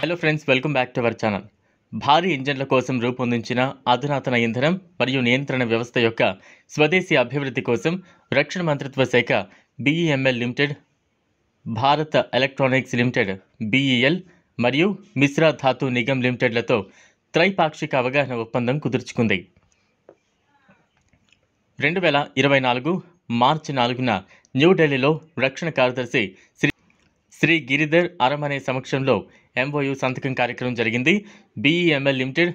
Hello friends, welcome back to our channel. భారీ ఇంజన్ల కోసం రూపొందించిన అధునాతన ఇంధనం మరియు నియంత్రణ వ్యవస్థ యొక్క స్వదేశీ అభివృద్ధి కోసం రక్షణ మంత్రిత్వ శాఖ BEML limited, Bharat electronics limited BEL మరియు మిశ్రా ధాతు నిగమ్ లిమిటెడ్లతో త్రైపాక్షిక అవగాహన ఒప్పందం కుదుర్చుకుంది. 2024 మార్చి 4న న్యూఢిల్లీలో రక్షణ కార్యదర్శి శ్రీ గిరిధర్ అరమనే సమక్షంలో ఎంఓయూ సంతకం కార్యక్రమం జరిగింది. BEML limited,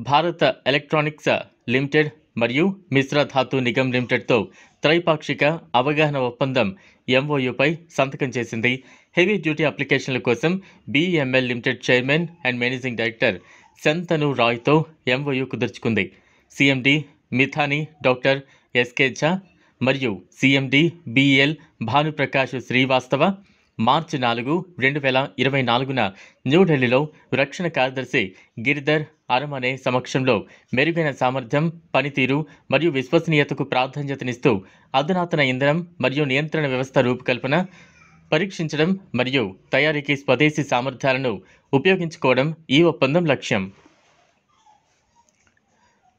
Bharat electronics limited మరియు మిశ్రా ధాతు నిగమ్ లిమిటెడ్తో త్రైపాక్షిక అవగాహన ఒప్పందం ఎంఓయూపై సంతకం చేసింది. హెవీ డ్యూటీ అప్లికేషన్ల కోసం BEML limited chairman and managing director Shantanu రాయ్తో ఎంఓయూ కుదుర్చుకుంది. CMD Midhani doctor SK Jha మరియు CMD BEL Bhanuprakash Srivastava March 4, 2024న న్యూఢిల్లీలో రక్షణ కార్యదర్శి గిరిధర్ అరమనే సమక్షంలో మెరుగైన సామర్థ్యం, పనితీరు మరియు విశ్వసనీయతకు ప్రాధాన్యతనిస్తూ అధునాతన ఇంధనం మరియు నియంత్రణ వ్యవస్థ రూపకల్పన, పరీక్షించడం మరియు తయారీకి స్వదేశీ సామర్థ్యాలను ఉపయోగించుకోవడం ఈ ఒప్పందం లక్ష్యం.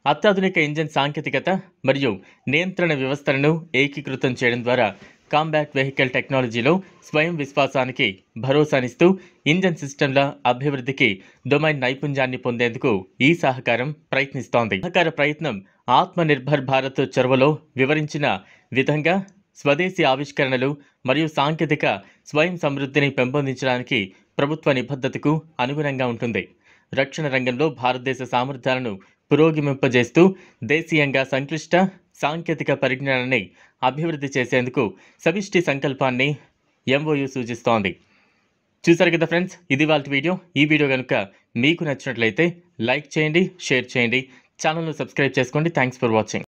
అత్యాధునిక ఇంజిన్ సాంకేతికత మరియు నియంత్రణ వ్యవస్థలను ఏకీకృతం చేయడం ద్వారా కాంబాట్ వెహికల్ టెక్నాలజీలో స్వయం విశ్వాసానికి భరోసానిస్తూ ఇంజన్ సిస్టమ్ల అభివృద్ధికి డొమైన్ నైపుణ్యాన్ని పొందేందుకు ఈ సహకారం ప్రయత్నిస్తోంది. సహకార ప్రయత్నం ఆత్మనిర్భర్ భారత్ చొరవలో వివరించిన విధంగా స్వదేశీ ఆవిష్కరణలు మరియు సాంకేతిక స్వయం సమృద్ధిని పెంపొందించడానికి ప్రభుత్వ నిబద్ధతకు అనుగుణంగా ఉంటుంది. రక్షణ రంగంలో భారతదేశ సామర్థ్యాలను పురోగమింపజేస్తూ దేశీయంగా సంక్లిష్ట సాంకేతిక పరిజ్ఞానాన్ని అభివృద్ధి చేసేందుకు సమిష్టి సంకల్పాన్ని ఎంఓయూ సూచిస్తోంది. చూసారు కదా ఫ్రెండ్స్, ఇది వాళ్ళ వీడియో. ఈ వీడియో కనుక మీకు నచ్చినట్లయితే లైక్ చేయండి, షేర్ చేయండి, ఛానల్ను సబ్స్క్రైబ్ చేసుకోండి. Thanks for watching.